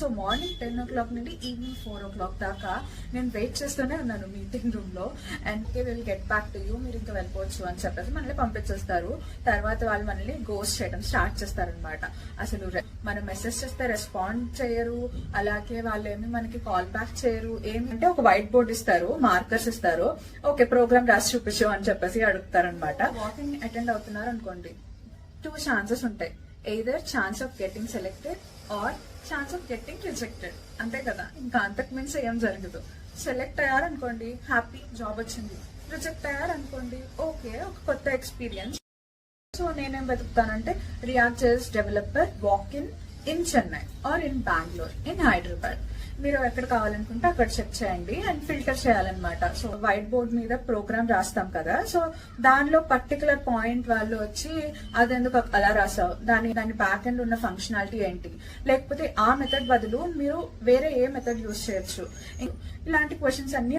So morning 10 o'clock నుండి evening 4 o'clock దాకా నేను వెయిట్ చేస్తూనే ఉన్నాను మీటింగ్ రూమ్ లో. And will get back to you, మీరు ఇంకా వెళ్ళిపోవచ్చు అని చెప్పేసి మనల్ని పంపించేస్తారు. తర్వాత వాళ్ళు మనల్ని గోస్ట్ చేయడం స్టార్ట్ చేస్తారనమాట. అసలు మనం మెసేజ్ చేస్తే రెస్పాండ్ చేయరు, అలాగే వాళ్ళు ఏమి మనకి కాల్ బ్యాక్ చేయరు. ఏమంటే ఒక వైట్ బోర్డ్ ఇస్తారు, మార్కర్స్ ఇస్తారు, ఓకే ప్రోగ్రామ్ రాసి చూపించు అని చెప్పేసి అడుగుతారనమాట. వాకింగ్ అటెండ్ అవుతున్నారు అనుకోండి, 2 chances ఉంటాయి. Either chance of getting selected or chance of getting rejected. అంతే కదా, ఇంకా అంతకు మించి ఏం జరగదు. సెలెక్ట్ అయ్యారనుకోండి హ్యాపీ, జాబ్ వచ్చింది. రిజెక్ట్ అయ్యారనుకోండి ఓకే, ఒక కొత్త ఎక్స్పీరియన్స్. సో నేనేం వెతుకుతానంటే React JS developer walk in Chennai or in Bengaluru, in Hyderabad. మీరు ఎక్కడ కావాలనుకుంటే అక్కడ చెక్ చేయండి అండ్ ఫిల్టర్ చేయాలన్నమాట. సో వైట్ బోర్డ్ మీద ప్రోగ్రామ్ రాస్తాం కదా, సో దానిలో పర్టికులర్ పాయింట్ వాళ్ళు వచ్చి అదెందుకు అలా రాసావు, దాని బ్యాక్ ఎండ్ ఉన్న ఫంక్షనాలిటీ ఏంటి, లేకపోతే ఆ మెథడ్ బదులు మీరు వేరే ఏ మెథడ్ యూజ్ చేయొచ్చు, ఇలాంటి క్వశ్చన్స్ అన్ని